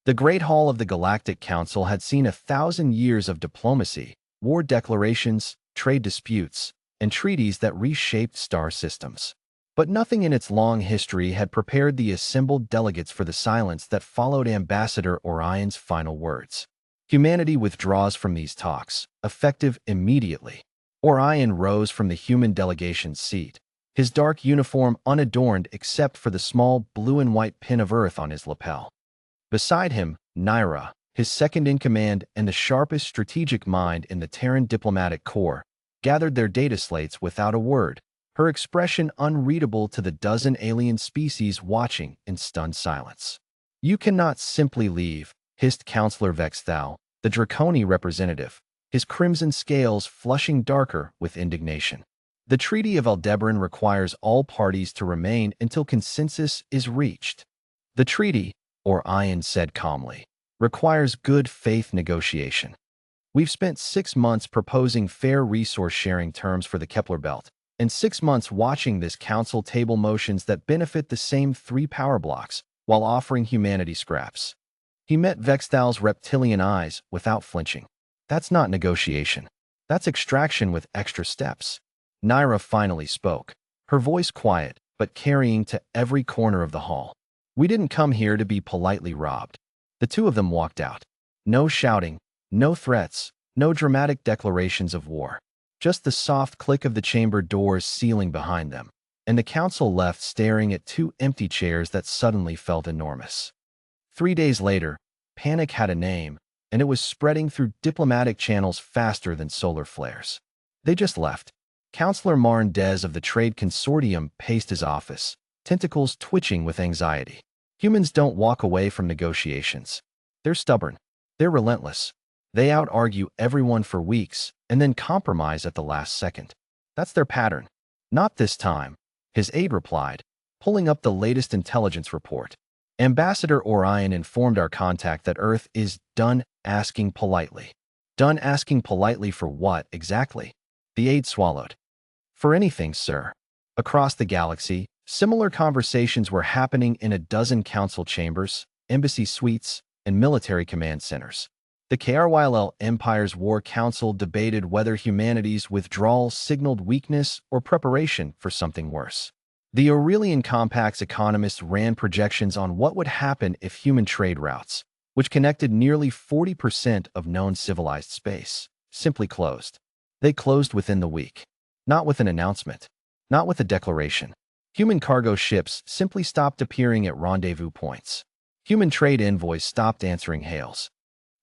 The Great Hall of the Galactic Council had seen 1,000 years of diplomacy, war declarations, trade disputes, and treaties that reshaped star systems. But nothing in its long history had prepared the assembled delegates for the silence that followed Ambassador Orion's final words. Humanity withdraws from these talks, effective immediately. Orion rose from the human delegation's seat, his dark uniform unadorned except for the small blue and white pin of Earth on his lapel. Beside him, Naira, his second-in-command and the sharpest strategic mind in the Terran diplomatic corps, gathered their data slates without a word, her expression unreadable to the dozen alien species watching in stunned silence. "You cannot simply leave," hissed Counselor Vexthal, the Draconi representative, his crimson scales flushing darker with indignation. "The Treaty of Aldebaran requires all parties to remain until consensus is reached." "The treaty," Orion said calmly, "requires good faith negotiation. We've spent 6 months proposing fair resource-sharing terms for the Kepler Belt, and 6 months watching this council table motions that benefit the same 3 power blocks while offering humanity scraps." He met Vexthal's reptilian eyes without flinching. "That's not negotiation. That's extraction with extra steps." Naira finally spoke, her voice quiet but carrying to every corner of the hall. "We didn't come here to be politely robbed." The two of them walked out. No shouting, no threats, no dramatic declarations of war. Just the soft click of the chamber doors sealing behind them, and the council left staring at 2 empty chairs that suddenly felt enormous. 3 days later, panic had a name, and it was spreading through diplomatic channels faster than solar flares. They just left. Counselor Marndez of the Trade Consortium paced his office, tentacles twitching with anxiety. Humans don't walk away from negotiations. They're stubborn. They're relentless. They out-argue everyone for weeks and then compromise at the last second. That's their pattern. "Not this time," his aide replied, pulling up the latest intelligence report. "Ambassador Orion informed our contact that Earth is done asking politely." "Done asking politely for what, exactly?" The aide swallowed. "For anything, sir." Across the galaxy, similar conversations were happening in a dozen council chambers, embassy suites, and military command centers. The KRYL Empire's War Council debated whether humanity's withdrawal signaled weakness or preparation for something worse. The Aurelian Compact's economists ran projections on what would happen if human trade routes, which connected nearly 40% of known civilized space, simply closed. They closed within the week. Not with an announcement. Not with a declaration. Human cargo ships simply stopped appearing at rendezvous points. Human trade envoys stopped answering hails.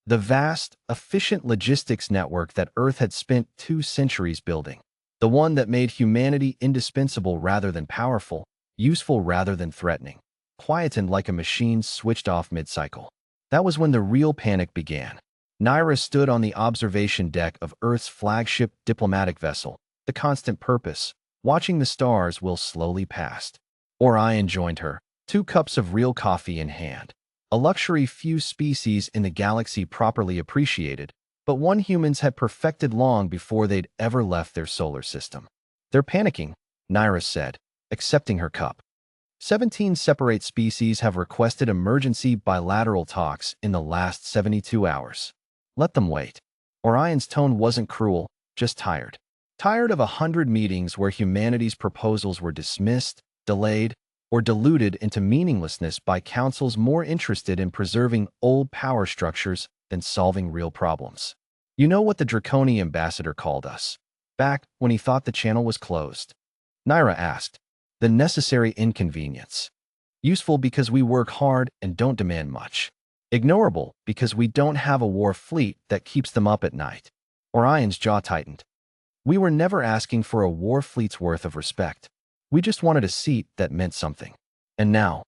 The vast, efficient logistics network that Earth had spent 2 centuries building, the one that made humanity indispensable rather than powerful, useful rather than threatening, quietened like a machine switched off mid-cycle. That was when the real panic began. Naira stood on the observation deck of Earth's flagship diplomatic vessel, the Constant Purpose, watching the stars will slowly past. Orion joined her, 2 cups of real coffee in hand, a luxury few species in the galaxy properly appreciated, but one humans had perfected long before they'd ever left their solar system. "They're panicking," Naira said, accepting her cup. 17 separate species have requested emergency bilateral talks in the last 72 hours. Let them wait. Orion's tone wasn't cruel, just tired. Tired of 100 meetings where humanity's proposals were dismissed, delayed, or diluted into meaninglessness by councils more interested in preserving old power structures than solving real problems. "You know what the Draconi ambassador called us back when he thought the channel was closed?" Naira asked. "The necessary inconvenience. Useful because we work hard and don't demand much. Ignorable because we don't have a war fleet that keeps them up at night." Orion's jaw tightened. "We were never asking for a war fleet's worth of respect. We just wanted a seat that meant something. And now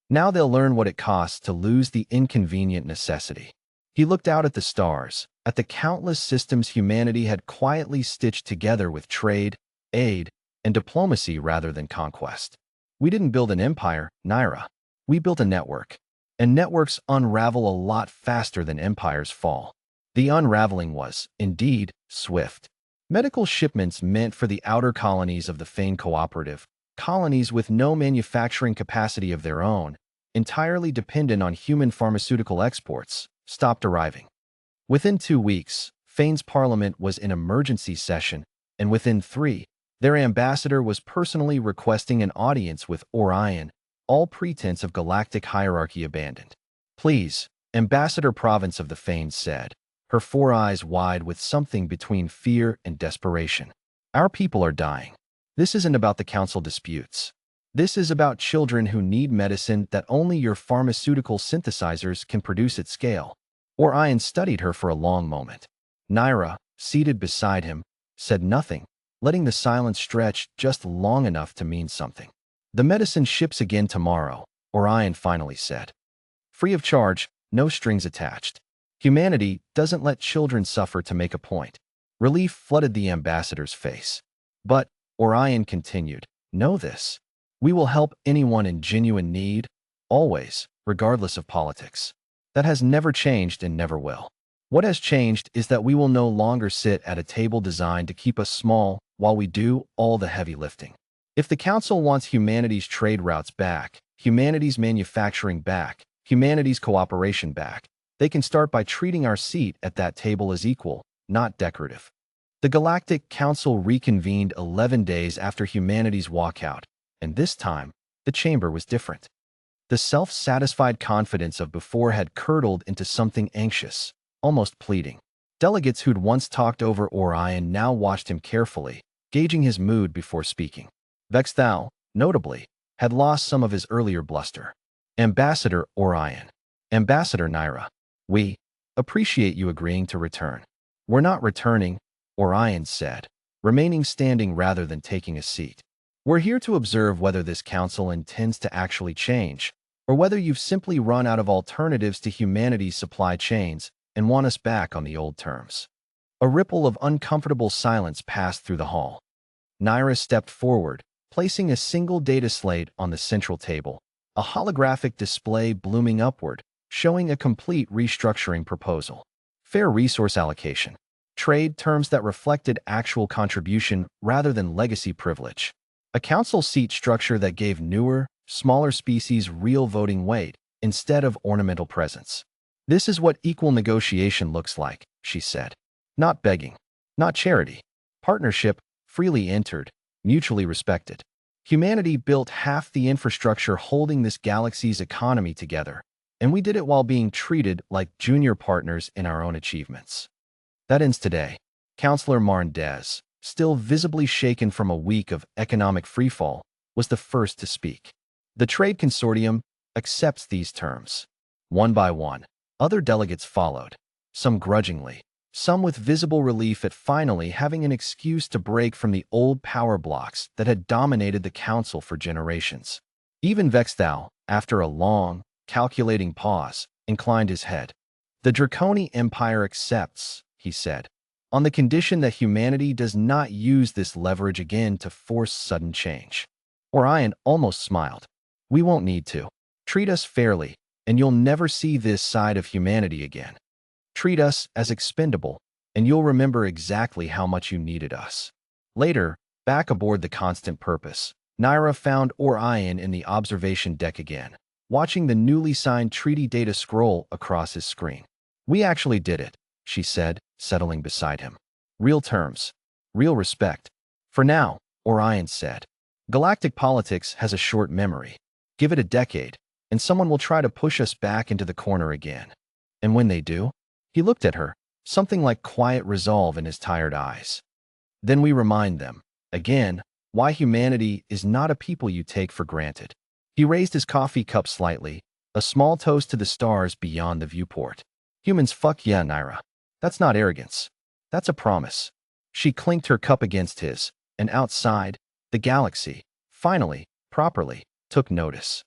they'll learn what it costs to lose the inconvenient necessity." He looked out at the stars, at the countless systems humanity had quietly stitched together with trade, aid, and diplomacy rather than conquest. "We didn't build an empire, Naira. We built a network. And networks unravel a lot faster than empires fall." The unraveling was, indeed, swift. Medical shipments meant for the outer colonies of the Fane Cooperative, colonies with no manufacturing capacity of their own, entirely dependent on human pharmaceutical exports, stopped arriving. Within 2 weeks, Fane's parliament was in emergency session, and within 3, their ambassador was personally requesting an audience with Orion, all pretense of galactic hierarchy abandoned. "Please," Ambassador Province of the Fanes said, her 4 eyes wide with something between fear and desperation. "Our people are dying. This isn't about the council disputes. This is about children who need medicine that only your pharmaceutical synthesizers can produce at scale." Orion studied her for a long moment. Naira, seated beside him, said nothing, letting the silence stretch just long enough to mean something. "The medicine ships again tomorrow," Orion finally said. "Free of charge, no strings attached. Humanity doesn't let children suffer to make a point." Relief flooded the ambassador's face. "But," Orion continued, "know this. We will help anyone in genuine need, always, regardless of politics. That has never changed and never will. What has changed is that we will no longer sit at a table designed to keep us small while we do all the heavy lifting. If the Council wants humanity's trade routes back, humanity's manufacturing back, humanity's cooperation back, they can start by treating our seat at that table as equal, not decorative." The Galactic Council reconvened 11 days after humanity's walkout, and this time, the chamber was different. The self-satisfied confidence of before had curdled into something anxious, almost pleading. Delegates who'd once talked over Orion now watched him carefully, gauging his mood before speaking. Vexthal, notably, had lost some of his earlier bluster. "Ambassador Orion. Ambassador Naira. We appreciate you agreeing to return." "We're not returning," Orion said, remaining standing rather than taking a seat. "We're here to observe whether this council intends to actually change, or whether you've simply run out of alternatives to humanity's supply chains and want us back on the old terms." A ripple of uncomfortable silence passed through the hall. Naira stepped forward, placing a single data slate on the central table, a holographic display blooming upward, showing a complete restructuring proposal. Fair resource allocation. Trade terms that reflected actual contribution rather than legacy privilege. A council seat structure that gave newer, smaller species real voting weight instead of ornamental presence. "This is what equal negotiation looks like," she said. "Not begging. Not charity. Partnership, freely entered, mutually respected. Humanity built half the infrastructure holding this galaxy's economy together, and we did it while being treated like junior partners in our own achievements. That ends today." Councillor Marndez, still visibly shaken from a week of economic freefall, was the first to speak. "The Trade Consortium accepts these terms." One by one, other delegates followed, some grudgingly, some with visible relief at finally having an excuse to break from the old power blocks that had dominated the council for generations. Even Vexthal, after a long, calculating pause, inclined his head. "The Draconi Empire accepts," he said, "on the condition that humanity does not use this leverage again to force sudden change." Orion almost smiled. "We won't need to. Treat us fairly, and you'll never see this side of humanity again. Treat us as expendable, and you'll remember exactly how much you needed us." Later, back aboard the Constant Purpose, Naira found Orion in the observation deck again, watching the newly signed treaty data scroll across his screen. "We actually did it," she said, settling beside him. "Real terms. Real respect. For now," Orion said. "Galactic politics has a short memory. Give it a decade, and someone will try to push us back into the corner again. And when they do," he looked at her, something like quiet resolve in his tired eyes. "Then we remind them, again, why humanity is not a people you take for granted." He raised his coffee cup slightly, a small toast to the stars beyond the viewport. "Humans fuck yeah, Naira. That's not arrogance. That's a promise." She clinked her cup against his, and outside, the galaxy, finally, properly, took notice.